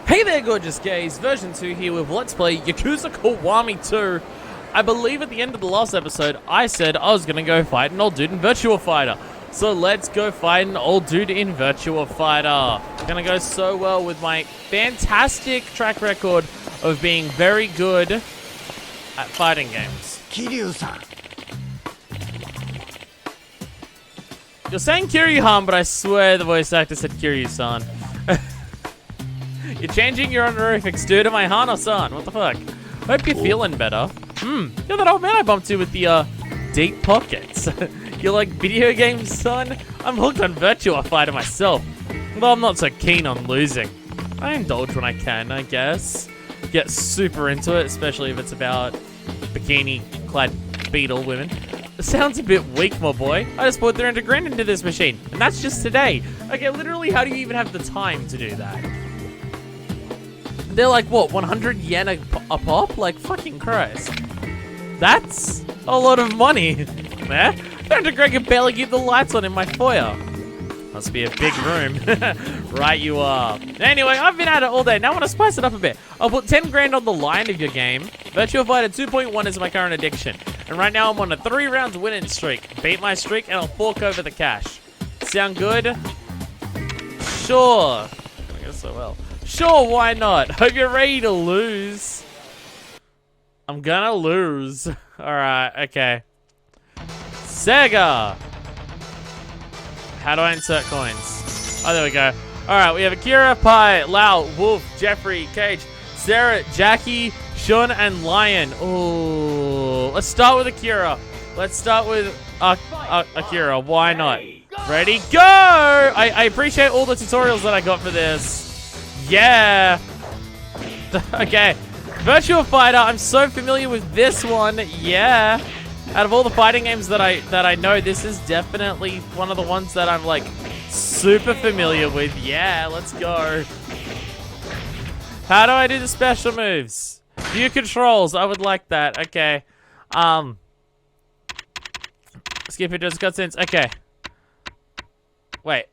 Hey there, gorgeous gays. Version 2 here with Let's Play Yakuza Kiwami 2. I believe at the end of the last episode, I said I was going to go fight an old dude in Virtua Fighter. So let's go fight an old dude in Virtua Fighter. Gonna go so well with my fantastic track record of being very good at fighting games. Kiryu-san. You're saying Kiryu-han, but I swear the voice actor said Kiryu-san. You're changing your honorifics, dude. Am I Han or San? What the fuck? Hope you're feeling better. You're that old man I bumped into with the, deep pockets. You like video games, son? I'm hooked on Virtua Fighter myself. Though I'm not so keen on losing. I indulge when I can, I guess. Get super into it, especially if it's about bikini-clad beetle women. It sounds a bit weak, my boy. I just put $300 into this machine, and that's just today. Okay, literally, how do you even have the time to do that? They're like, what, 100 yen a pop? Like, fucking Christ. That's a lot of money. There? $300 can barely keep the lights on in my foyer. Must be a big room. Right you are. Anyway, I've been at it all day. Now I want to spice it up a bit. I'll put 10 grand on the line of your game. Virtua Fighter 2.1 is my current addiction. And right now I'm on a 3 rounds winning streak. Beat my streak and I'll fork over the cash. Sound good? Sure. I guess I will. Sure, why not? Hope you're ready to lose. I'm gonna lose. Alright, okay. Sega! How do I insert coins? Oh, there we go. Alright, we have Akira, Pai, Lau, Wolf, Jeffrey, Cage, Sarah, Jackie, Shun, and Lion. Ooh. Let's start with Akira. Let's start with Akira. Why not? Ready, go! I appreciate all the tutorials that I got for this. Yeah. Okay. Virtua Fighter, I'm so familiar with this one. Yeah. Out of all the fighting games that I know, this is definitely one of the ones that I'm like super familiar with. Yeah, let's go. How do I do the special moves? View controls. I would like that. Okay. Skip it, just cutscenes. Okay. Wait.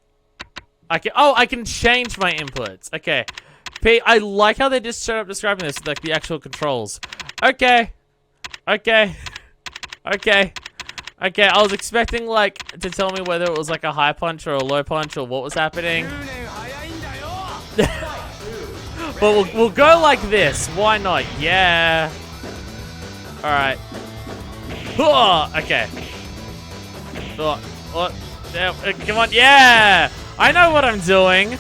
I can change my inputs. Okay. I like how they just straight up describing this, like the actual controls. Okay. Okay. Okay. Okay, I was expecting, like, to tell me whether it was, like, a high punch or a low punch or what was happening. But we'll go like this. Why not? Yeah. Alright. Okay. Come on. Yeah! I know what I'm doing.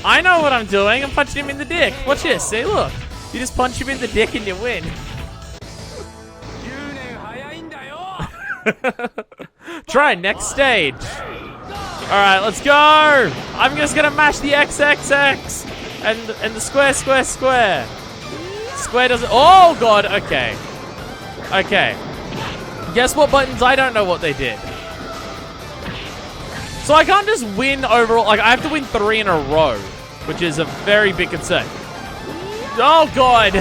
I know what I'm doing. I'm punching him in the dick. Watch this. See, look. You just punch him in the dick and you win. Try next stage. Alright, let's go. I'm just gonna mash the XXX and the square, square, square. Square doesn't. Oh god, okay. Okay. Guess what buttons? I don't know what they did. So I can't just win overall. Like, I have to win 3 in a row, which is a very big concern. Oh god.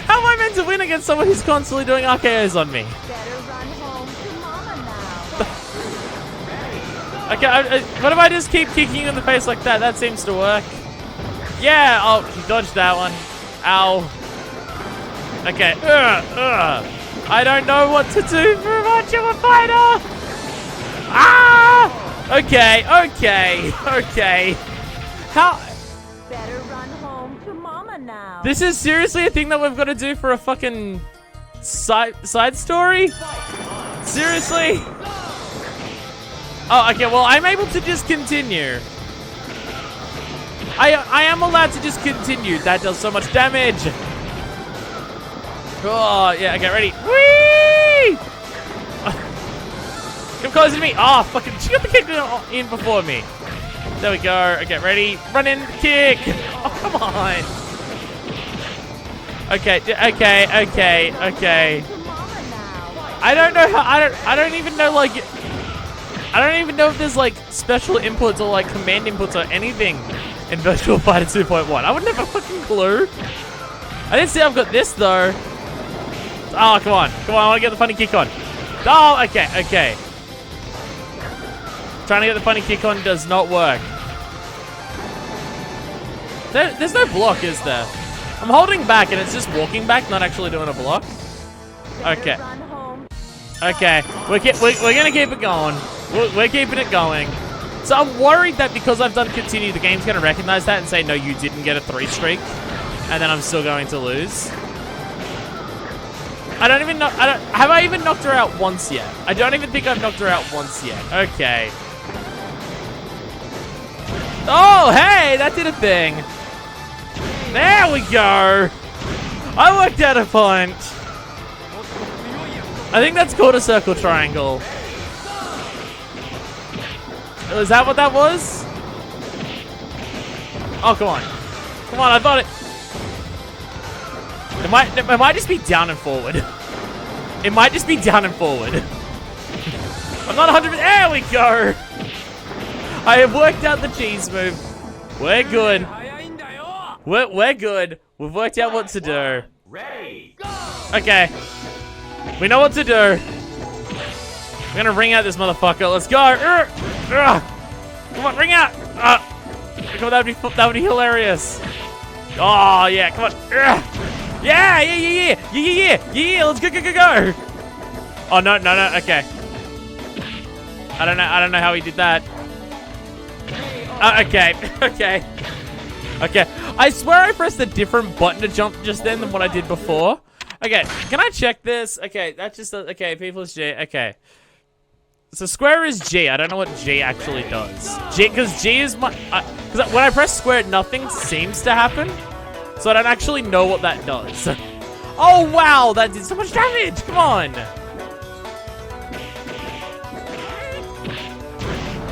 How am I meant to win against someone who's constantly doing RKOs on me? Better run home to mama now. Okay, what if I just keep kicking you in the face like that? That seems to work. Yeah, oh, you dodged that one. Ow. Okay, I don't know what to do for a Virtua Fighter. Ah! Okay, okay, okay. How? Better run home to mama now. This is seriously a thing that we've got to do for a fucking side story? Seriously? Oh, okay, well, I'm able to just continue. I am allowed to just continue. That does so much damage. Oh, yeah, okay, ready. Whee! Come closer to me. Oh, fucking, she got the kick in before me. There we go. Okay, ready? Run in, kick. Oh, come on. Okay, okay, okay, okay. I don't know how, I don't even know, like, I don't even know if there's, like, special inputs or, like, command inputs or anything in Virtua Fighter 2.1. I wouldn't have a fucking clue. I didn't see I've got this, though. Oh, come on. Come on, I want to get the funny kick on. Oh, okay, okay. Trying to get the funny kick on does not work. There's no block, is there? I'm holding back and it's just walking back, not actually doing a block. Okay. Run home. Okay. We're gonna keep it going. We're keeping it going. So I'm worried that because I've done continue, the game's gonna recognize that and say, no, you didn't get a 3 streak. And then I'm still going to lose. I don't even know. Have I even knocked her out once yet? I don't even think I've knocked her out once yet. Okay. Oh, hey, that did a thing. There we go. I worked out a punch. I think that's called a circle triangle. Is that what that was? Oh, come on. Come on, I thought it... It might just be down and forward. It might just be down and forward. I'm not 100%. There we go. I have worked out the cheese move. We're good. We're good. We've worked out what to do. Okay. We know what to do. We're gonna ring out this motherfucker. Let's go. Come on, ring out. Come on, that would be hilarious. Oh yeah, come on. Yeah. Let's go. Oh no. Okay. I don't know how he did that. Okay. I swear I pressed a different button to jump just then than what I did before. Okay, can I check this? Okay, that's just okay. People is G. Okay. So square is G. I don't know what G actually does. Because G is my... Because when I press square, nothing seems to happen. So I don't actually know what that does. Oh, wow. That did so much damage. Come on.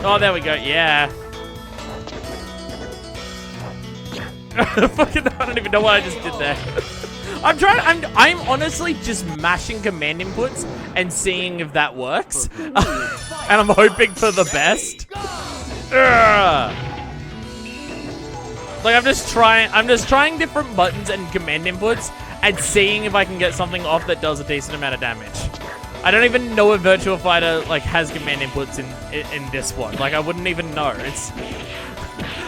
Oh, there we go. Yeah. Fucking, I don't even know what I just did there. I'm honestly just mashing command inputs and seeing if that works. And I'm hoping for the best. Like I'm just trying different buttons and command inputs and seeing if I can get something off that does a decent amount of damage. I don't even know if Virtua Fighter like has command inputs in this one. Like I wouldn't even know. It's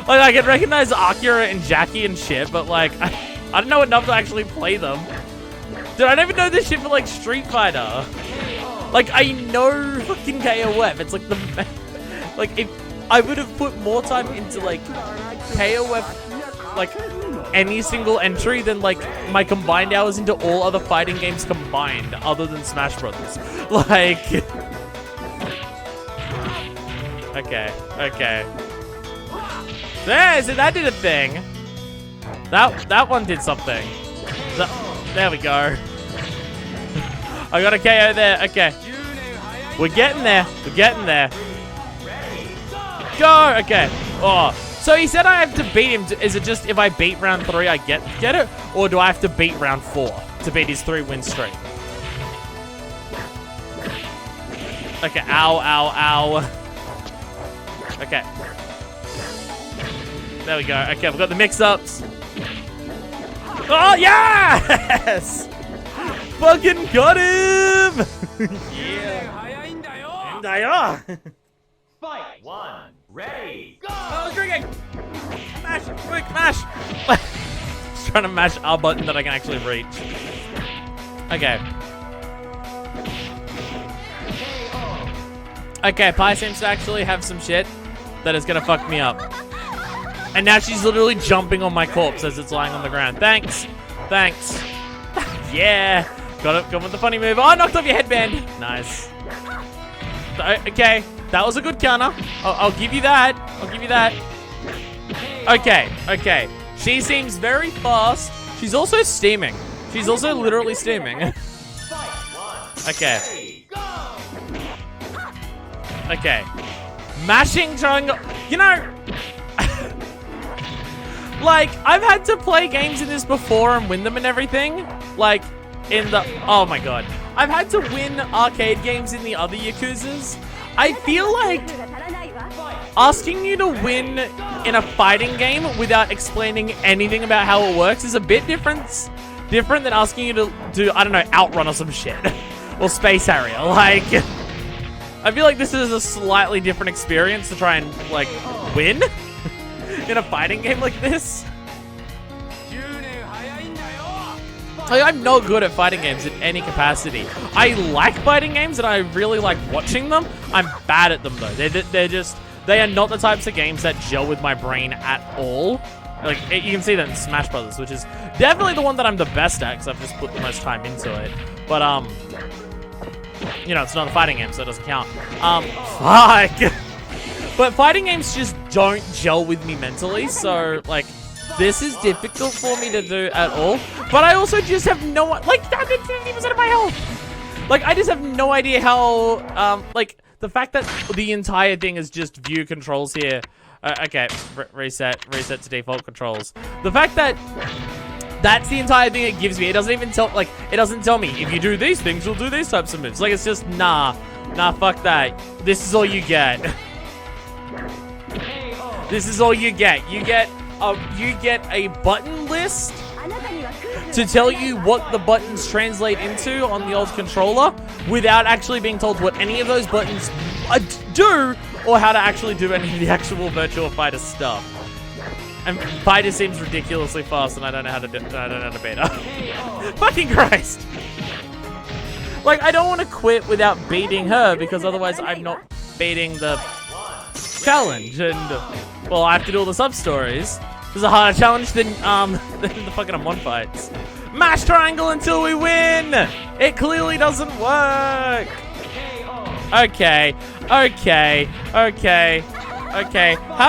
like I can recognize Akira and Jackie and shit, but like I don't know enough to actually play them. Dude, I don't even know this shit for like Street Fighter. Like I know fucking KOF. It's like the like if I would have put more time into like KOF like any single entry than like my combined hours into all other fighting games combined other than Smash Brothers. Like Okay. There, so that did a thing. That one did something. There we go. I got a KO there. Okay. We're getting there. Go. Okay. Oh. So he said I have to beat him. Is it just if I beat round 3 I get it? Or do I have to beat round 4 to beat his 3-win streak? Okay. Ow. Okay. There we go. Okay, we've got the mix-ups. Oh, yes! Fucking got him! Yeah. Fight! 1, ready, go! Oh, drinking! Mash! Quick, mash! Just trying to mash our button that I can actually reach. Okay. Okay, Pi seems to actually have some shit that is gonna fuck me up. And now she's literally jumping on my corpse as it's lying on the ground. Thanks. Yeah. Got it. Got with the funny move. Oh, I knocked off your headband. Nice. Okay. That was a good counter. I'll give you that. Okay. She seems very fast. She's also steaming. She's also literally steaming. Okay. Mashing triangle. You know... Like, I've had to play games in this before and win them and everything. Like, in the... Oh my god. I've had to win arcade games in the other Yakuzas. I feel like asking you to win in a fighting game without explaining anything about how it works is a bit different than asking you to do, I don't know, Outrun or some shit. Or Space Harrier. Like, I feel like this is a slightly different experience to try and, like, win in a fighting game like this. Like, I'm not good at fighting games in any capacity. I like fighting games and I really like watching them. I'm bad at them though. They are not the types of games that gel with my brain at all. Like, you can see that in Smash Brothers, which is definitely the one that I'm the best at because I've just put the most time into it. But, you know, it's not a fighting game, so it doesn't count. Fuck. But fighting games just don't gel with me mentally, so, like, this is difficult for me to do at all. But I also just have no, like, that did 50% of my health. Like, I just have no idea how, like, the fact that the entire thing is just view controls here. Okay, reset to default controls. The fact that that's the entire thing it gives me. It doesn't even tell, like, it doesn't tell me if you do these things, you'll do these types of moves. Like, it's just, nah, fuck that. This is all you get. This is all you get. You get a button list to tell you what the buttons translate into on the old controller without actually being told what any of those buttons do or how to actually do any of the actual Virtua Fighter stuff. And Fighter seems ridiculously fast and I don't know how to beat her. Fucking Christ. Like, I don't want to quit without beating her because otherwise I'm not beating the challenge, and well, I have to do all the sub-stories. This is a harder challenge than the fucking Amon fights. Mash triangle until we win! It clearly doesn't work! Okay. How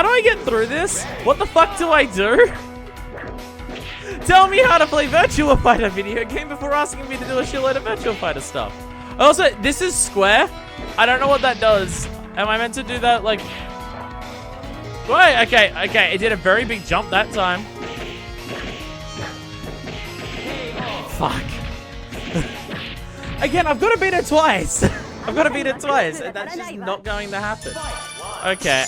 do I get through this? What the fuck do I do? Tell me how to play Virtua Fighter video game before asking me to do a shitload of Virtua Fighter stuff. Also, this is square. I don't know what that does. Am I meant to do that, like... Wait, okay, it did a very big jump that time. Fuck. Again, I've got to beat it twice. And that's just not going to happen. Okay.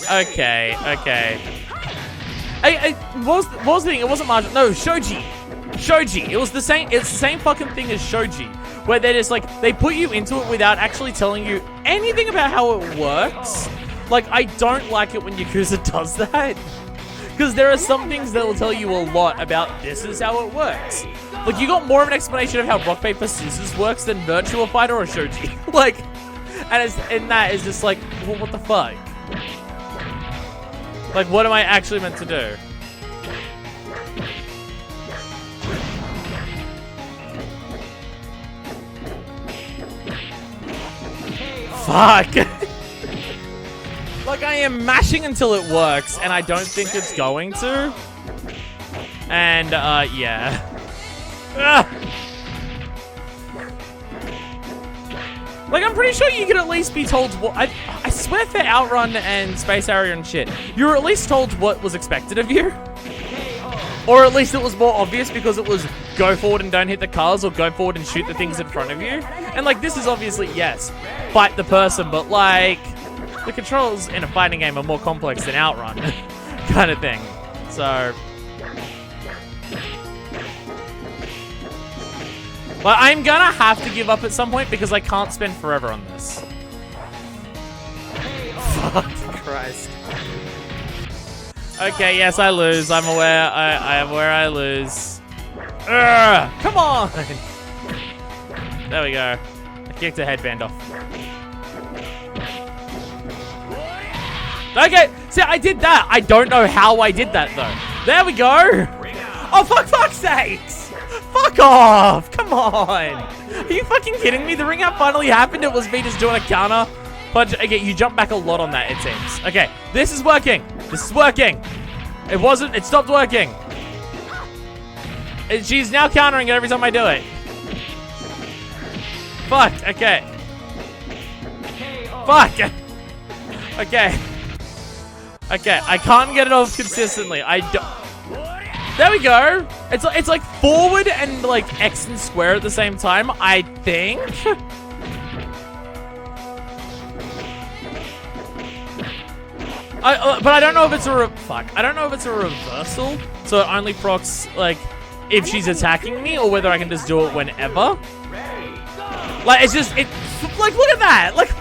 What was the thing? It wasn't Margin. No, Shoji. It was the same. It's the same fucking thing as Shoji, where they're just like, they put you into it without actually telling you anything about how it works. Like, I don't like it when Yakuza does that. Because there are some things that will tell you a lot about this is how it works. Like, you got more of an explanation of how rock, paper, scissors works than Virtua Fighter or Shoji. Like, and that is just like, well, what the fuck? Like, what am I actually meant to do? Fuck! Like, I am mashing until it works, and I don't think it's going to. And, yeah. Like, I'm pretty sure you could at least be told what... I swear for Outrun and Space Harrier and shit, you were at least told what was expected of you. Or at least it was more obvious because it was go forward and don't hit the cars or go forward and shoot the things in front of you. And, like, this is obviously, yes, fight the person, but, like... The controls in a fighting game are more complex than Outrun, kind of thing. So, well, I'm gonna have to give up at some point because I can't spend forever on this. Fuck Christ. Okay, yes, I lose. I'm aware. I am aware I lose. Urgh, come on! There we go. I kicked a headband off. Okay, see, I did that. I don't know how I did that, though. There we go. Oh, fuck's sakes. Fuck off. Come on. Are you fucking kidding me? The ring out finally happened. It was me just doing a counter punch. Okay, you jump back a lot on that, it seems. Okay, this is working. It wasn't. It stopped working. She's now countering it every time I do it. Fuck. Okay. Fuck. Okay. Okay, I can't get it off consistently. I don't. There we go. It's like forward and like X and square at the same time, I think. But I don't know if it's I don't know if it's a reversal, so it only procs like if she's attacking me, or whether I can just do it whenever. Like, it's just like, look at that. Like,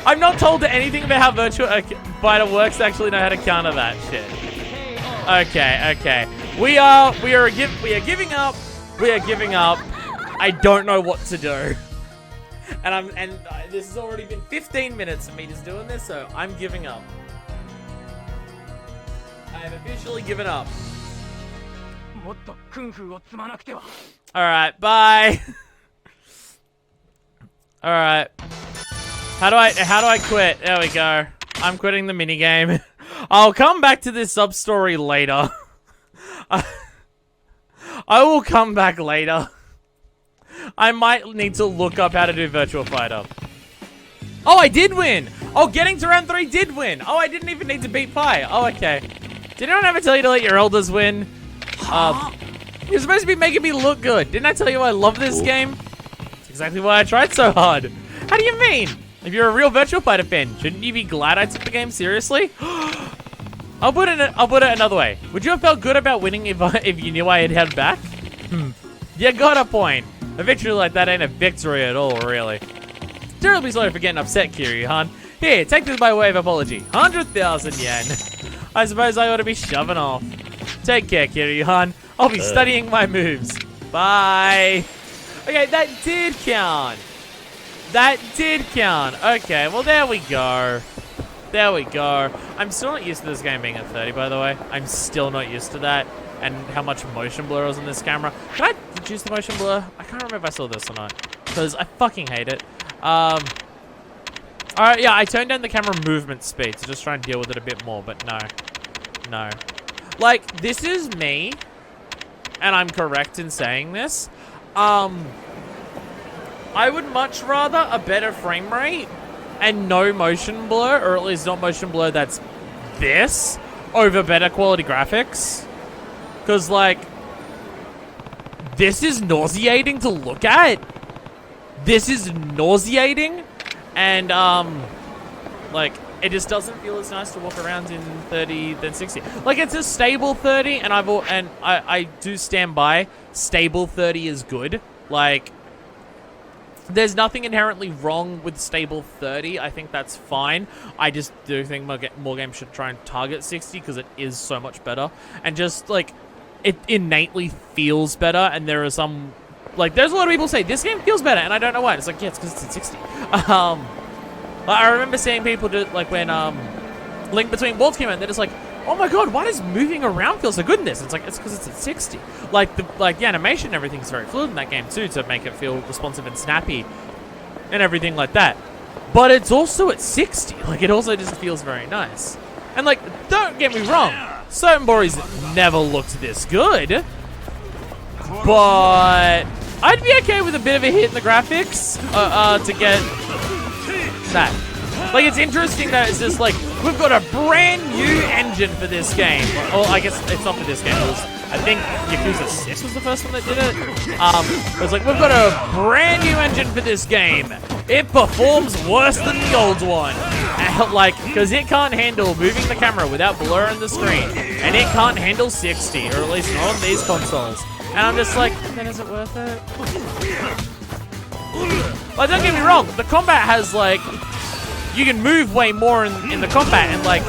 I'm not told anything about how Virtua Fighter works to actually know how to counter that shit. Okay. We are giving up. We are giving up. I don't know what to do. And this has already been 15 minutes of me just doing this, so I'm giving up. I have officially given up. Alright, bye. Alright. How do I quit? There we go. I'm quitting the minigame. I'll come back to this sub-story later. I will come back later. I might need to look up how to do Virtua Fighter. Oh, I did win! Oh, getting to round 3 did win! Oh, I didn't even need to beat Pi. Oh, okay. Did anyone ever tell you to let your elders win? You're supposed to be making me look good. Didn't I tell you I love this game? That's exactly why I tried so hard. How do you mean? If you're a real Virtua Fighter fan, shouldn't you be glad I took the game seriously? I'll put it another way. Would you have felt good about winning if you knew I had held back? You got a point. A victory like that ain't a victory at all, really. Terribly sorry for getting upset, Kiryu-han. Here, take this by way of apology. 100,000 yen. I suppose I ought to be shoving off. Take care, Kiryu-han. I'll be studying my moves. Bye. Okay, that did count. That did count. Okay, well, there we go. There we go. I'm still not used to this game being at 30, by the way. I'm still not used to that. And how much motion blur is on this camera. Can I reduce the motion blur? I can't remember if I saw this or not. Because I fucking hate it. Alright, yeah, I turned down the camera movement speed to just try and deal with it a bit more, but no. No. Like, this is me. And I'm correct in saying this. I would much rather a better frame rate and no motion blur, or at least not motion blur that's this, over better quality graphics. Because, like, this is nauseating to look at. This is nauseating. And, like, it just doesn't feel as nice to walk around in 30 than 60. Like, it's a stable 30, and I do stand by. Stable 30 is good. Like, there's nothing inherently wrong with stable 30. I think that's fine. I just do think more games should try and target 60 because it is so much better. And just, like, it innately feels better. And there are some, like, there's a lot of people say, this game feels better. And I don't know why. It's like, yeah, it's because it's at 60. I remember seeing people do, like, when Link Between Worlds came out, they're just like, oh my god, why does moving around feel so good in this? It's like, it's because it's at 60. Like, the animation and everything's very fluid in that game too, to make it feel responsive and snappy and everything like that. But it's also at 60. Like, it also just feels very nice. And, like, don't get me wrong, certain Boris never looked this good. But I'd be okay with a bit of a hit in the graphics to get that. Like, it's interesting that it's just like, we've got a brand new engine for this game. Well, I guess it's not for this game. It was, I think Yakuza 6 was the first one that did it. It was like, we've got a brand new engine for this game. It performs worse than the old one. And, like, because it can't handle moving the camera without blurring the screen. And it can't handle 60, or at least not on these consoles. And I'm just like, then is it worth it? Like, don't get me wrong, the combat has, like, you can move way more in the combat, and, like,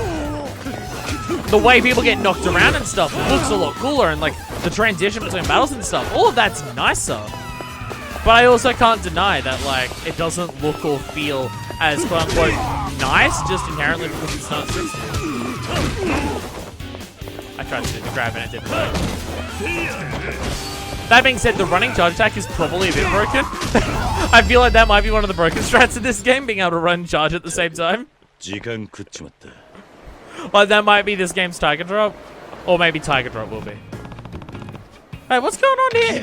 the way people get knocked around and stuff looks a lot cooler, and, like, the transition between battles and stuff, all of that's nicer. But I also can't deny that, like, it doesn't look or feel as, quote-unquote, nice, just inherently because it's not 60. I tried to grab and it didn't work. That being said, the running charge attack is probably a bit broken. I feel like that might be one of the broken strats in this game, being able to run and charge at the same time. Like, that might be this game's Tiger Drop. Or maybe Tiger Drop will be. Hey, what's going on here?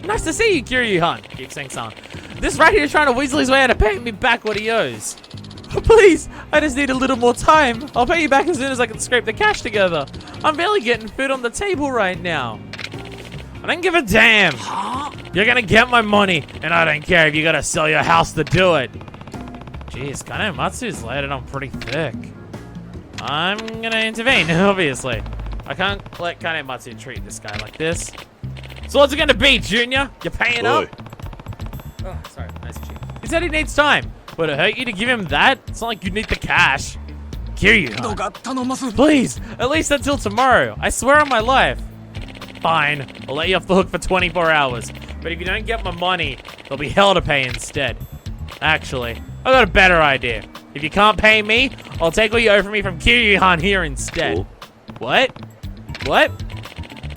Nice to see you, Kiryu-han. Keep saying son. This rat here is trying to weasel his way out of paying me back what he owes. Please, I just need a little more time. I'll pay you back as soon as I can scrape the cash together. I'm barely getting food on the table right now. I don't give a damn. You're gonna get my money, and I don't care if you gotta sell your house to do it. Jeez, Kanematsu's laid it on pretty thick. I'm gonna intervene, obviously. I can't let Kanematsu treat this guy like this. So what's it gonna be, Junior? You're paying up? Oh, sorry, nice cheek. He said he needs time. Would it hurt you to give him that? It's not like you need the cash. Kiryu, please, at least until tomorrow. I swear on my life. Fine, I'll let you off the hook for 24 hours. But if you don't get my money, there'll be hell to pay instead. Actually, I got a better idea. If you can't pay me, I'll take what you owe from me from Kiryu-han here instead. Cool. What? What?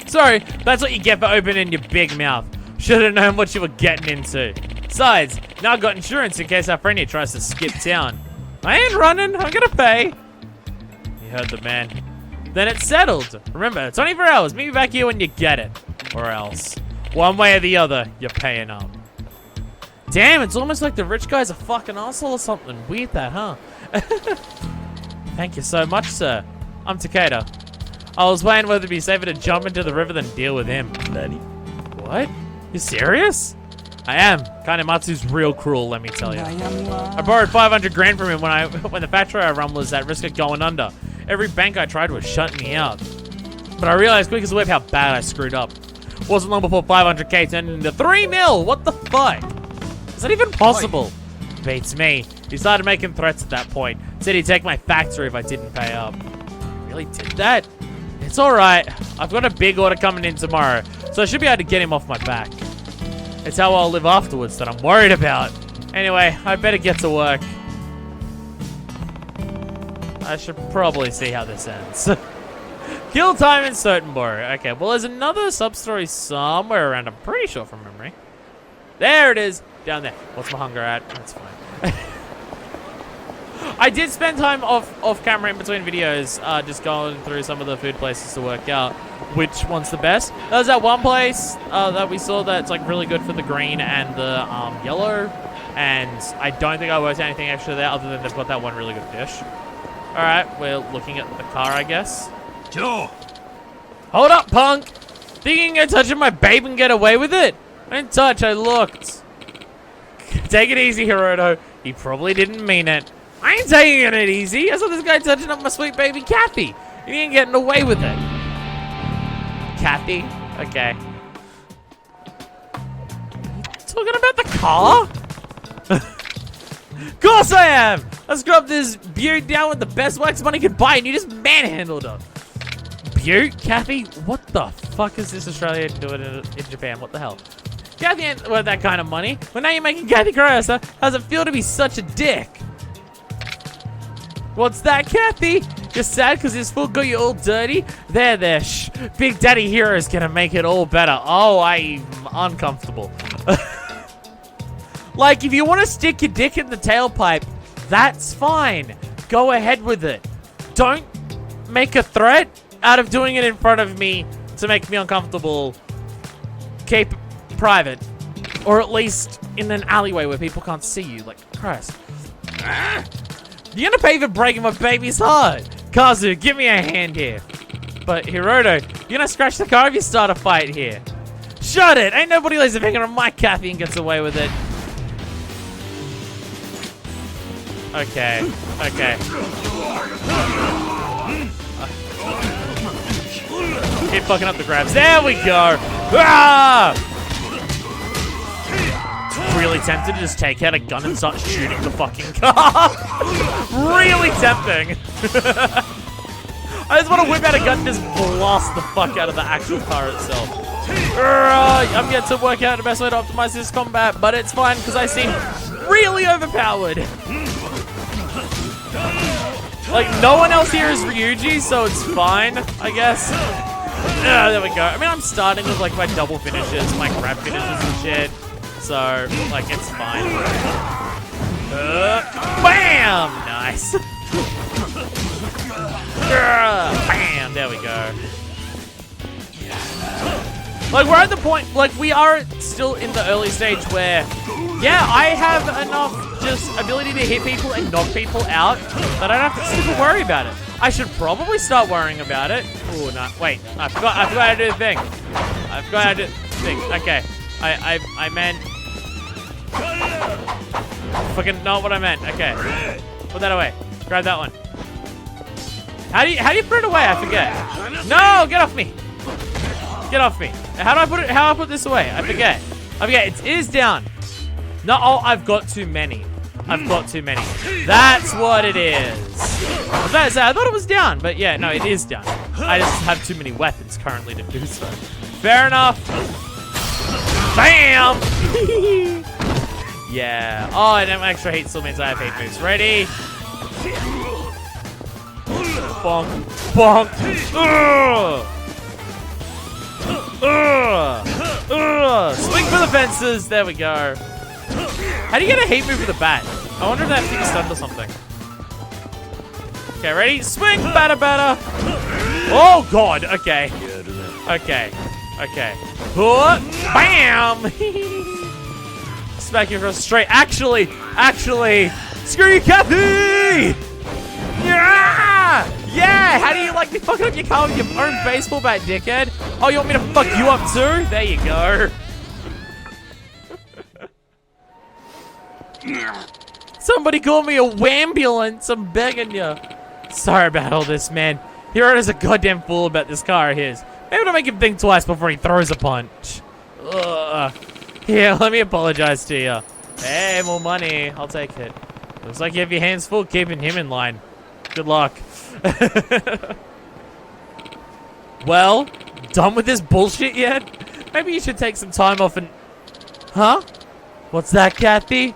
Sorry, that's what you get for opening your big mouth. Should have known what you were getting into. Besides, now I've got insurance in case our friend here tries to skip town. I ain't running, I'm gonna pay. You heard the man. Then it's settled. Remember, 24 hours, meet me back here when you get it. Or else, one way or the other, you're paying up. Damn, it's almost like the rich guy's a fucking asshole or something. Weird that, huh? Thank you so much, sir. I'm Takeda. I was weighing whether it'd be safer to jump into the river than deal with him. Nani? What? You serious? I am. Kanematsu's real cruel, let me tell you. I borrowed 500 grand from him when the factory I run was at risk of going under. Every bank I tried was shutting me out. But I realized quick as a whip how bad I screwed up. Wasn't long before 500k turned into 3 mil. What the fuck? Is that even possible? Beats me. He started making threats at that point. Said he'd take my factory if I didn't pay up. Really did that? It's alright. I've got a big order coming in tomorrow, so I should be able to get him off my back. It's how I'll live afterwards that I'm worried about. Anyway, I better get to work. I should probably see how this ends. Kill time in Sotenboro. Okay, well, there's another sub-story somewhere around. I'm pretty sure from memory. There it is. Down there. What's my hunger at? That's fine. I did spend time off camera in between videos, just going through some of the food places to work out which one's the best. There's that one place that we saw that's like really good for the green and the yellow, and I don't think I worked out anything extra there other than they've got that one really good dish. All right, we're looking at the car, I guess. Joe! Hold up, punk! Think you can go touching my babe and get away with it? I didn't touch, I looked. Take it easy, Hiroto. He probably didn't mean it. I ain't taking it easy. I saw this guy touching up my sweet baby Kathy. He ain't getting away with it. Kathy? Okay. Talking about the car? Of course I am! I scrubbed this beaut down with the best wax money could buy and you just manhandled her. Beaut? Kathy? What the fuck is this Australia doing in Japan? What the hell? Kathy ain't worth that kind of money. Well, now you're making Kathy cry, so how's it feel to be such a dick? What's that, Kathy? You're sad because his foot got you all dirty? There, shh. Big Daddy Hero's gonna make it all better. Oh, I'm uncomfortable. Like, if you want to stick your dick in the tailpipe, that's fine. Go ahead with it. Don't make a threat out of doing it in front of me to make me uncomfortable. Keep private. Or at least in an alleyway where people can't see you. Like, Christ. You're gonna pay for breaking my baby's heart. Kazu, give me a hand here. But Hiroto, you're gonna scratch the car if you start a fight here. Shut it! Ain't nobody lays a finger on my Kathy and gets away with it. Okay. Keep fucking up the grabs. There we go! Ah! Really tempted to just take out a gun and start shooting the fucking car. Really tempting. I just want to whip out a gun and just blast the fuck out of the actual car itself. I'm yet to work out the best way to optimize this combat, but it's fine because I seem really overpowered. Like, no one else here is Ryuji, so it's fine, I guess. There we go. I mean, I'm starting with like my double finishes, my grab finishes and shit. So, like, it's fine. Bam! Nice. Bam! There we go. Like, we're at the point, like, we are still in the early stage where, yeah, I have enough just ability to hit people and knock people out that I don't have to super worry about it. I should probably start worrying about it. Oh, no, wait, I forgot how to do the thing. I forgot how to do the thing. Okay, I meant... Fucking not what I meant. Okay. Put that away. Grab that one. How do you put it away? I forget. No, get off me. Get off me. How do I put it? How do I put this away? I forget. It is down. No, oh, I've got too many. I've got too many. That's what it is. I thought it was down, but yeah, no, it is down. I just have too many weapons currently to do so. Fair enough. Bam! Yeah. Oh, and extra heat still means I have heat moves. Ready? Bonk. Bonk. Swing for the fences. There we go. How do you get a heat move with a bat? I wonder if that thing's stunned or something. Okay, ready? Swing, batter, batter. Oh, God. Okay. Okay. Okay. Bam! Smack you across the straight. Actually. Screw you, Kathy! Yeah! Yeah! How do you like to fuck up your car with your own baseball bat, dickhead? Oh, you want me to fuck you up too? There you go. Somebody call me a wambulance. I'm begging you. Sorry about all this, man. Hero is a goddamn fool about this car of his. Maybe to make him think twice before he throws a punch. Ugh. Here, let me apologize to you. Hey, more money. I'll take it. Looks like you have your hands full keeping him in line. Good luck. Well, done with this bullshit yet? Maybe you should take some time off and... Huh? What's that, Kathy?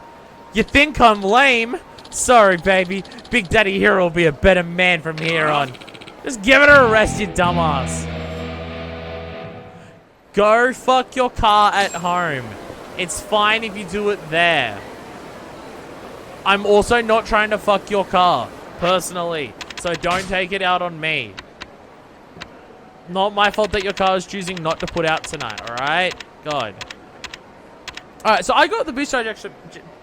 You think I'm lame? Sorry, baby. Big Daddy Hero will be a better man from here on. Just give it a rest, you dumbass. Go fuck your car at home. It's fine if you do it there. I'm also not trying to fuck your car, personally. So don't take it out on me. Not my fault that your car is choosing not to put out tonight, alright? God. Alright, so I got the boost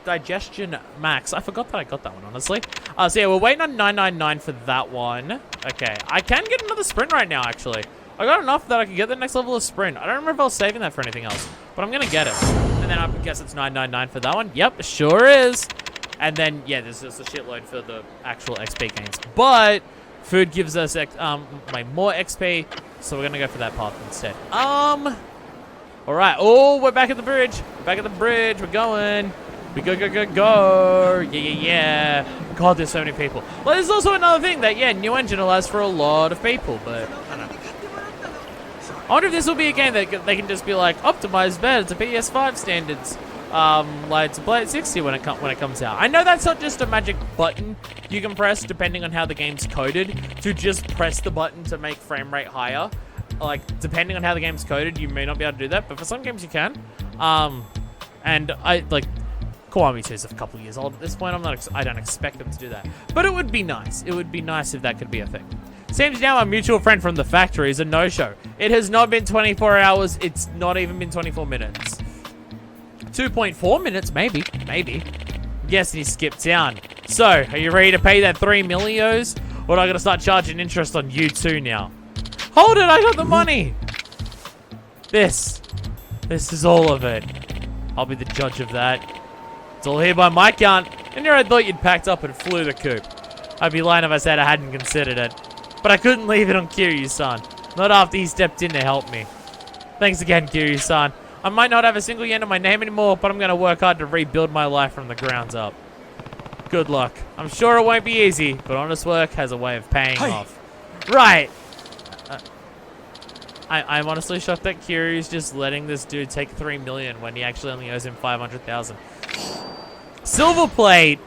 digestion max. I forgot that I got that one, honestly. So yeah, we're waiting on 999 for that one. Okay, I can get another sprint right now, actually. I got enough that I could get the next level of sprint. I don't remember if I was saving that for anything else, but I'm gonna get it. And then I guess it's 999 for that one. Yep, sure is. And then, yeah, there's just a shitload for the actual XP gains. But food gives us more XP, so we're gonna go for that path instead. All right. Oh, we're back at the bridge. Back at the bridge. We're going. We go. Yeah. God, there's so many people. Well, there's also another thing that, yeah, new engine allows for a lot of people, but I don't know. I wonder if this will be a game that they can just be like, optimized better to PS5 standards. Like to play at 60 when it comes out. I know that's not just a magic button you can press depending on how the game's coded to just press the button to make frame rate higher. Like, depending on how the game's coded, you may not be able to do that, but for some games you can. And I, like, Kiwami 2 is a couple years old at this point. I don't expect them to do that. But it would be nice. It would be nice if that could be a thing. Seems now our mutual friend from the factory is a no-show. It has not been 24 hours. It's not even been 24 minutes. 2.4 minutes, maybe. Yes, and he skipped town. So, are you ready to pay that 3 millios? Or am I going to start charging interest on you too now? Hold it, I got the money. This is all of it. I'll be the judge of that. It's all here by my count. And here I thought you'd packed up and flew the coop. I'd be lying if I said I hadn't considered it. But I couldn't leave it on Kiryu-san. Not after he stepped in to help me. Thanks again, Kiryu-san. I might not have a single yen in my name anymore, but I'm going to work hard to rebuild my life from the ground up. Good luck. I'm sure it won't be easy, but honest work has a way of paying off. Right. I'm honestly shocked that Kiryu's just letting this dude take 3 million when he actually only owes him 500,000. Silver plate.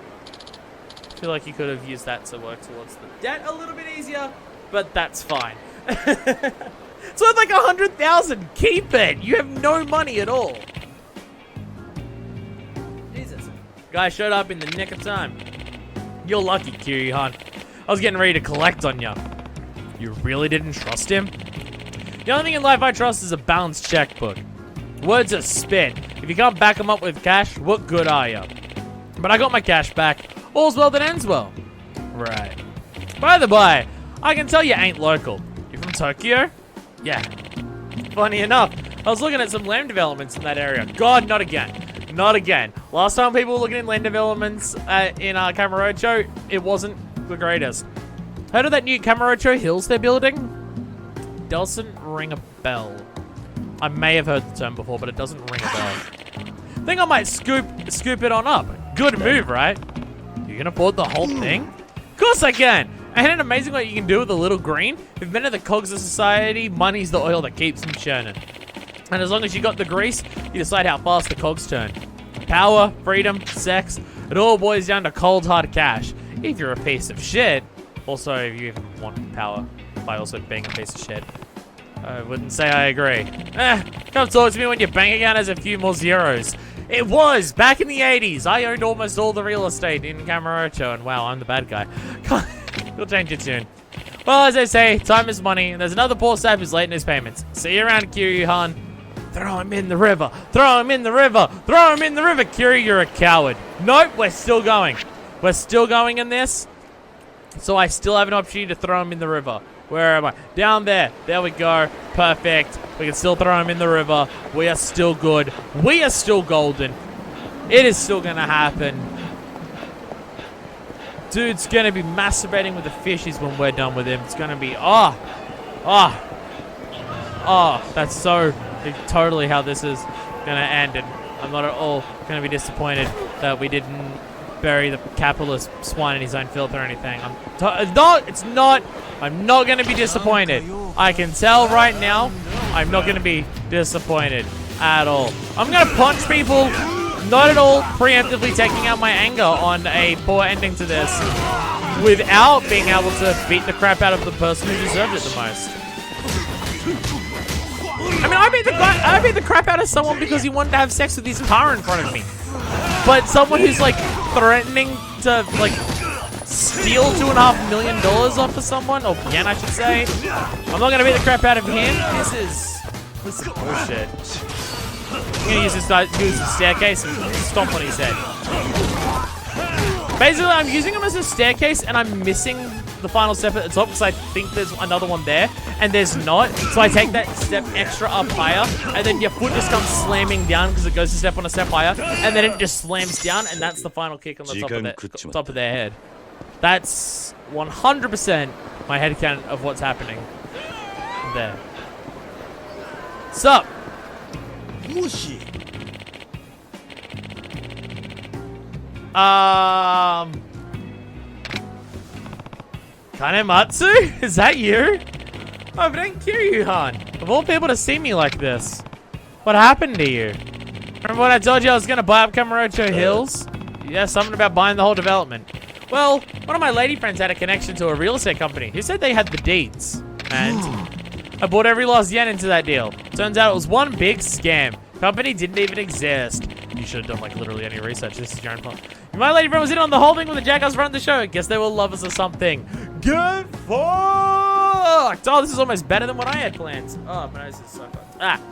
I feel like he could have used that to work towards the debt a little bit easier, but that's fine. It's worth like 100,000. Keep it. You have no money at all. Jesus. Guy showed up in the nick of time. You're lucky, Kiryu-han. I was getting ready to collect on you. You really didn't trust him? The only thing in life I trust is a balanced checkbook. Words are spit. If you can't back them up with cash, what good are you? But I got my cash back. All's well that ends well. Right. By the by, I can tell you ain't local. You from Tokyo? Yeah. Funny enough, I was looking at some land developments in that area. God, not again. Not again. Last time people were looking at land developments in Kamurocho, it wasn't the greatest. Heard of that new Kamurocho Hills they're building? Doesn't ring a bell. I may have heard the term before, but it doesn't ring a bell. Think I might scoop it on up. Good move, right? You can afford the whole thing? Of course I can. And an amazing what you can do with a little green. If men are the cogs of society, money's the oil that keeps them churning. And as long as you got the grease, you decide how fast the cogs turn. Power, freedom, sex, it all boils down to cold hard cash. If you're a piece of shit, also if you even want power by also being a piece of shit. I wouldn't say I agree. Come talk to me when your bank account has a few more zeros. It was back in the 80s. I owned almost all the real estate in Kamurocho, and wow, I'm the bad guy. We'll change it soon. Well, as I say, time is money, and there's another poor sap who's late in his payments. See you around, Kiryu-han. Throw him in the river. Throw him in the river. Throw him in the river. Kiryu, you're a coward. Nope, we're still going. We're still going in this. So I still have an opportunity to throw him in the river. Where am I? Down there. There we go. Perfect. We can still throw him in the river. We are still good. We are still golden. It is still going to happen. Dude's going to be masturbating with the fishies when we're done with him. It's going to be... Oh, that's so... totally how this is going to end. And I'm not at all going to be disappointed that we didn't bury the capitalist swine in his own filth or anything. I'm not going to be disappointed. I can tell right now, I'm not going to be disappointed at all. I'm going to punch people, not at all preemptively taking out my anger on a poor ending to this, without being able to beat the crap out of the person who deserved it the most. I mean, I beat the crap out of someone because he wanted to have sex with his car in front of me. But someone who's like threatening to like steal $2.5 million off of someone, or yen I should say, I'm not gonna beat the crap out of him. This is bullshit. I'm gonna use the staircase and stomp on his head. Basically, I'm using him as a staircase, and I'm missing the final step at the top because I think there's another one there, and there's not. So I take that step extra up higher, and then your foot just comes slamming down because it goes to step on a step higher, and then it just slams down, and that's the final kick on the top of their head. That's 100% my headcanon of what's happening there. Sup? Kanematsu? Is that you? Oh, but ain't Kiryu-han. Of all people to see me like this. What happened to you? Remember when I told you I was gonna buy up Kamurocho Hills? Yeah, something about buying the whole development. Well, one of my lady friends had a connection to a real estate company who said they had the deeds. And I bought every last yen into that deal. Turns out it was one big scam. Company didn't even exist. You should have done like literally any research. This is your own fault. My lady friend was in on the whole thing when the jackass running the show. Guess they will love us or something. Get fucked! Oh, this is almost better than what I had planned. Oh, my nose is so fucked.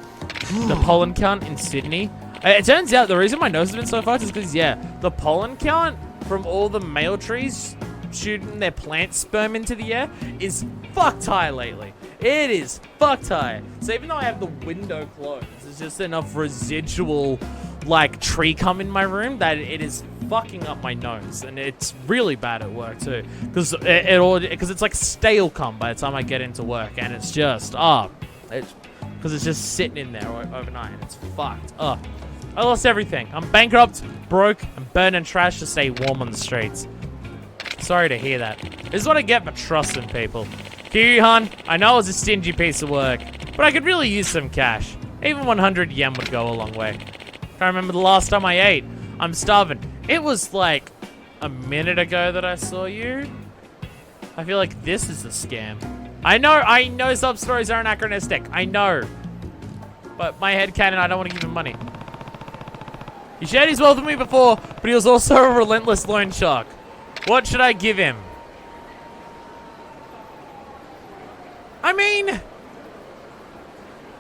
The pollen count in Sydney. It turns out the reason my nose has been so fucked is because, yeah, the pollen count from all the male trees shooting their plant sperm into the air is fucked high lately. It is fucked high. So even though I have the window closed, there's just enough residual, like, tree cum in my room that it is fucking up my nose, and it's really bad at work too, because it's like stale cum by the time I get into work, and it's just because it's just sitting in there overnight, and it's fucked. I lost everything. I'm bankrupt, broke, and burning trash to stay warm on the streets. Sorry to hear that. This is what I get for trusting people. Kiryu-han, I know it was a stingy piece of work, but I could really use some cash. Even 100 yen would go a long way. Can't remember the last time I ate. I'm starving. It was like a minute ago that I saw you. I feel like this is a scam. I know sub-stories are anachronistic. I know. But my headcanon, I don't want to give him money. He shared his wealth with me before, but he was also a relentless loan shark. What should I give him? I mean,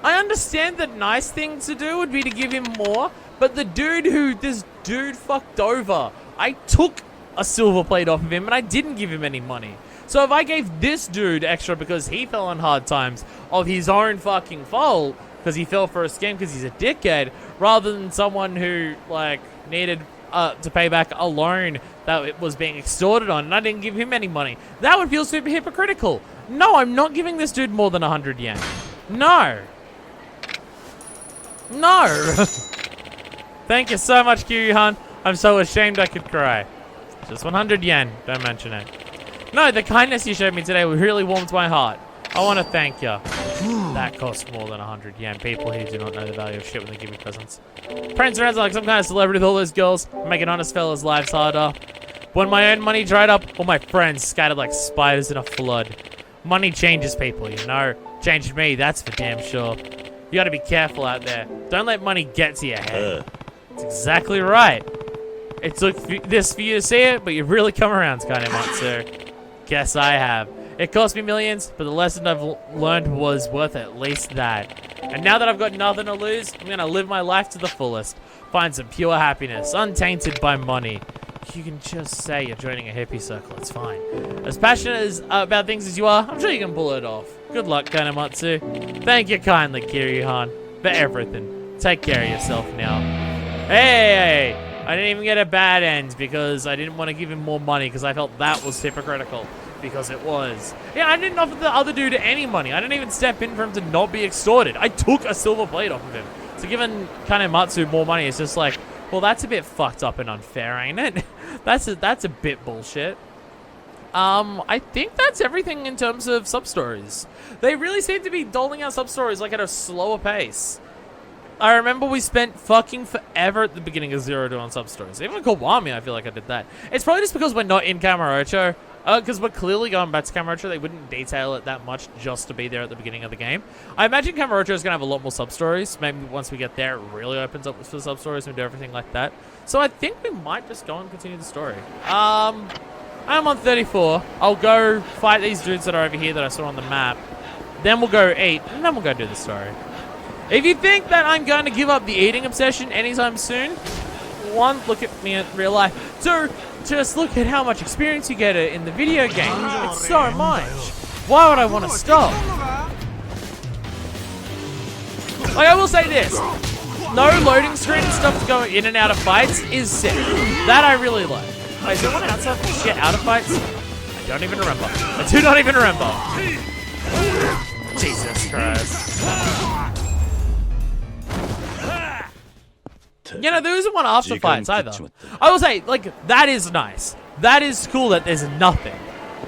I understand the nice thing to do would be to give him more, but this dude fucked over. I took a silver plate off of him and I didn't give him any money. So if I gave this dude extra because he fell on hard times of his own fucking fault, because he fell for a scam because he's a dickhead, rather than someone who, like, needed to pay back a loan that it was being extorted on, and I didn't give him any money, that would feel super hypocritical. No, I'm not giving this dude more than 100 yen. No. No. Thank you so much, Kiryu-han. I'm so ashamed I could cry. Just 100 yen. Don't mention it. No, the kindness you showed me today really warmed my heart. I want to thank you. That costs more than 100 yen. People here do not know the value of shit when they give me presents. Prince around like some kind of celebrity with all those girls, making honest fellas' lives harder. When my own money dried up, all my friends scattered like spiders in a flood. Money changes people, you know. Changed me, that's for damn sure. You gotta be careful out there. Don't let money get to your head. That's exactly right. It took this for you to see it, but you've really come around, Kanematsu. Guess I have. It cost me millions, but the lesson I've learned was worth at least that. And now that I've got nothing to lose, I'm gonna live my life to the fullest. Find some pure happiness, untainted by money. You can just say you're joining a hippie circle, it's fine. As passionate about things as you are, I'm sure you can pull it off. Good luck, Kanematsu. Thank you kindly, Kiryu-han, for everything. Take care of yourself now. Hey! I didn't even get a bad end because I didn't want to give him more money because I felt that was hypocritical. Because it was. Yeah, I didn't offer the other dude any money. I didn't even step in for him to not be extorted. I took a silver plate off of him. So giving Kanematsu more money is just like, well, that's a bit fucked up and unfair, ain't it? That's a bit bullshit. I think that's everything in terms of sub-stories. They really seem to be doling out sub-stories like at a slower pace. I remember we spent fucking forever at the beginning of Zero doing sub-stories. Even Kiwami, I feel like I did that. It's probably just because we're not in Kamurocho. Because we're clearly going back to Kamurocho. They wouldn't detail it that much just to be there at the beginning of the game. I imagine Kamurocho is going to have a lot more sub-stories. Maybe once we get there, it really opens up for sub-stories and do everything like that. So I think we might just go and continue the story. I'm on 34. I'll go fight these dudes that are over here that I saw on the map. Then we'll go eat, and then we'll go do the story. If you think that I'm going to give up the eating obsession anytime soon, one, look at me in real life. Two, just look at how much experience you get in the video game. It's so much. Why would I want to stop? Like, I will say this. No loading screen stuff to go in and out of fights is sick. That I really like. Wait, is there one outside to get out of fights? I don't even remember. I do not even remember. Jesus Christ. You know, there isn't one after fights either. I will say, like, that is nice. That is cool that there's nothing.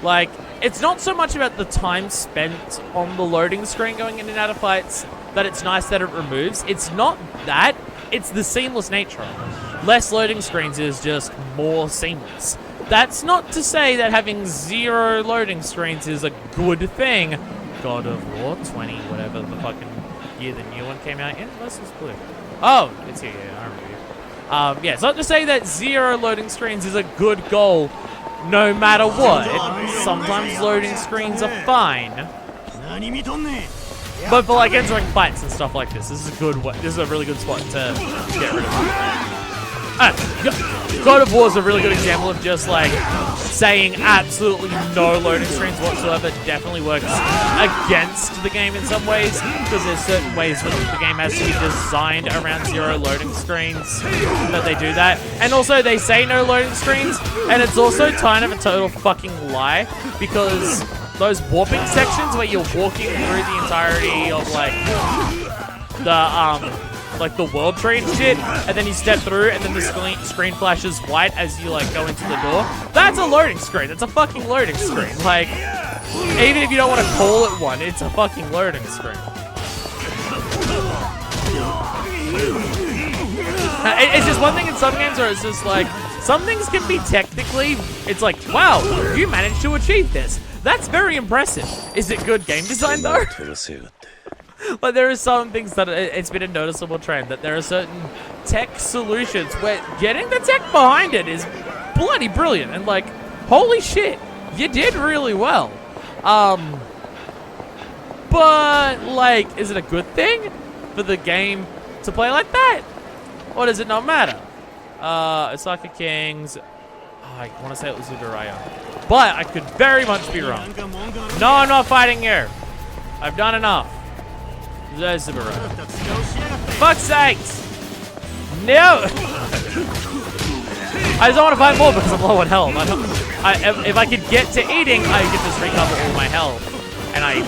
Like, it's not so much about the time spent on the loading screen going in and out of fights that it's nice that it removes. It's not that. It's the seamless nature of it. Less loading screens is just more seamless. That's not to say that having 0 loading screens is a good thing. God of War 20, whatever the fucking year the new one came out in. Where's this blue? Oh, it's here, yeah, I remember you. Yeah, it's not to say that 0 loading screens is a good goal no matter what. Sometimes loading screens are fine. But for like entering fights and stuff like this is a good way. This is a really good spot to get rid of it. God of War is a really good example of just like saying absolutely no loading screens whatsoever definitely works against the game in some ways, because there's certain ways that the game has to be designed around 0 loading screens that they do that. And also they say no loading screens, and it's also kind of a total fucking lie, because those warping sections where you're walking through the entirety of like the world tree and shit, and then you step through and then the screen flashes white as you like go into the door. That's a loading screen. It's a fucking loading screen. Like, even if you don't want to call it one, it's a fucking loading screen. It's just one thing in some games where it's just like, some things can be technically, it's like, wow, you managed to achieve this. That's very impressive. Is it good game design though? But there are some things that it's been a noticeable trend that there are certain tech solutions where getting the tech behind it is bloody brilliant and like, holy shit, you did really well. But like, is it a good thing for the game to play like that? Or does it not matter? Osaka Kings, I want to say it was Ugaraya, but I could very much be wrong. No, I'm not fighting you. I've done enough. There's the barrage. Fuck's sakes! No! I just don't want to fight more because I'm low on health. If I could get to eating, I could just recover all my health. And I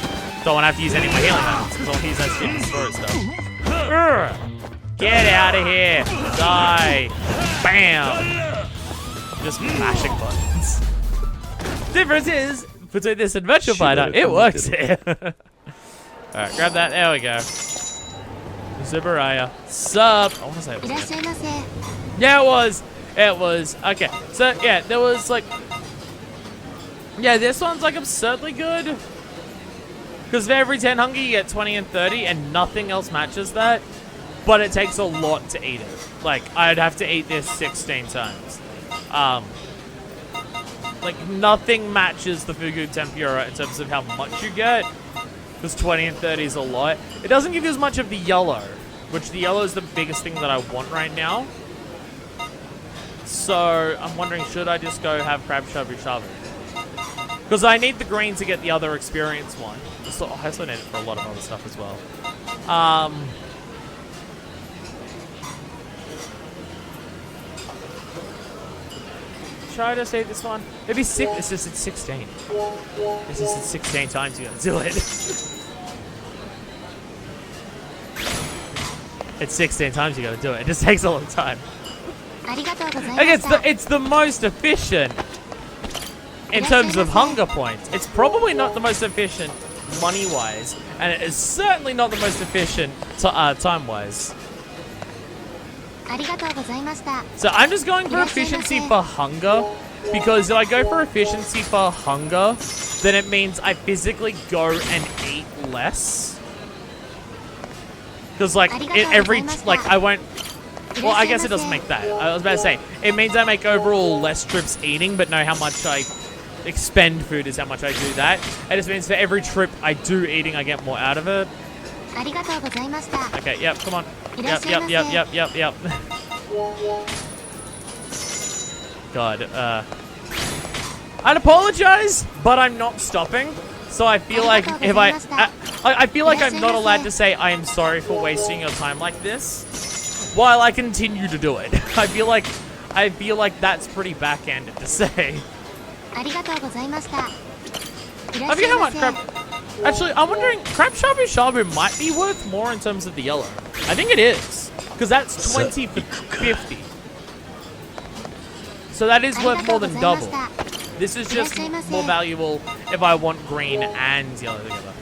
don't want to have to use any of my healing items because I want to use that shit in storage stuff. Get out of here! Die! Bam! Just mashing buttons. Difference is, between this and Virtua Fighter, it works here. Alright, grab that. There we go. Zubaraya. Sup. I want to say it was there. Yeah, it was. It was. Okay. So, yeah, there was like... Yeah, this one's like absurdly good. Because for every 10 hunger, you get 20 and 30, and nothing else matches that. But it takes a lot to eat it. Like, I'd have to eat this 16 times. Like, nothing matches the Fugu Tempura in terms of how much you get. Because 20 and 30 is a lot. It doesn't give you as much of the yellow, which the yellow is the biggest thing that I want right now. So, I'm wondering, should I just go have Crab Shabu Shabu? Because I need the green to get the other experience one. So, I also need it for a lot of other stuff as well. Try to save this one. Maybe 6. It's just at 16. It's just at 16 times you gotta do it. It's 16 times you gotta do it. It just takes a long time. Like it's the most efficient in terms of hunger points. It's probably not the most efficient money-wise, and it is certainly not the most efficient time-wise. So I'm just going for efficiency for hunger, because if I go for efficiency for hunger, then it means I physically go and eat less. Because like I won't. Well, I guess it doesn't make that. I was about to say it means I make overall less trips eating, but know how much I expend food is how much I do that. It just means for every trip I do eating, I get more out of it. Okay, yep, come on. Yep. God, I'd apologize, but I'm not stopping. So I feel like if I feel like I'm not allowed to say I am sorry for wasting your time like this, while I continue to do it. I feel like that's pretty backhanded to say. I forget how much crab. Actually, I'm wondering, Crab Shabu Shabu might be worth more in terms of the yellow. I think it is, because that's 20 for 50. So that is worth more than double. This is just more valuable if I want green and yellow together.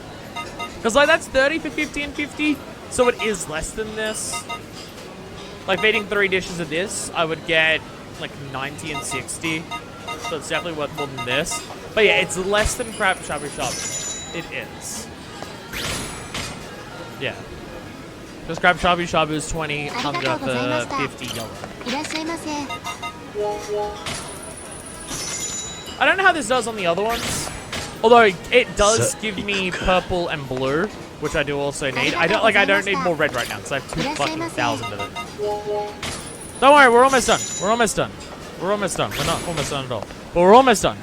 Because like that's 30 for 50 and 50, so it is less than this. Like eating 3 dishes of this, I would get like 90 and 60. So it's definitely worth more than this. But yeah, it's less than Crab Shabu Shabu. It is. Yeah. Because Crab Shabu Shabu is 20, hunger for 50 yellow. I don't know how this does on the other ones. Although it does give me purple and blue, which I do also need. I don't need more red right now, because I have 2,000 of it. Don't worry, we're almost done. We're almost done. We're almost done. We're not almost done at all. But we're almost done.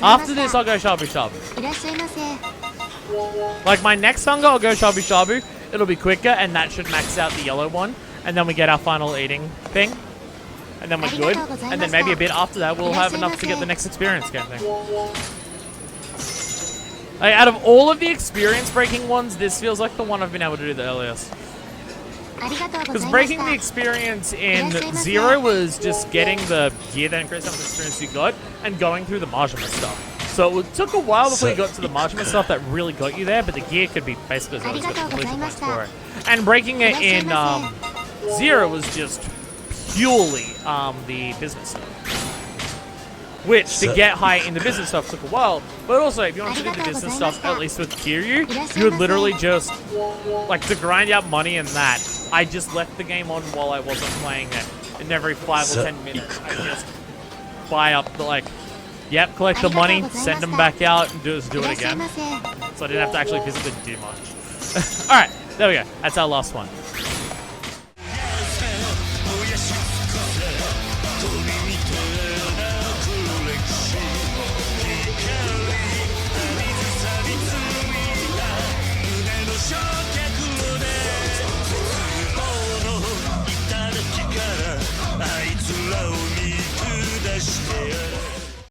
After this, I'll go Shabu Shabu. Like my next hunger, I'll go Shabu Shabu. It'll be quicker, and that should max out the yellow one. And then we get our final eating thing. And then we're good. And then maybe a bit after that, we'll have enough to get the next experience game thing. Like, out of all of the experience breaking ones, this feels like the one I've been able to do the earliest. Because breaking the experience in 0 was just getting the gear that increased how much experience you got and going through the Majima stuff. So it took a while before you got to the Majima stuff that really got you there, but the gear could be basically as well as got completion points for it. And breaking it in 0 was just purely the business stuff. Which, to get high in the business stuff took a while, but also, if you wanted to do the business stuff, at least with Kiryu, you would literally just, like, to grind out money and that, I just left the game on while I wasn't playing it, and every 5 or 10 minutes, I just buy up the, like, yep, collect the money, send them back out, and do it again. So I didn't have to actually physically do much. Alright, there we go. That's our last one.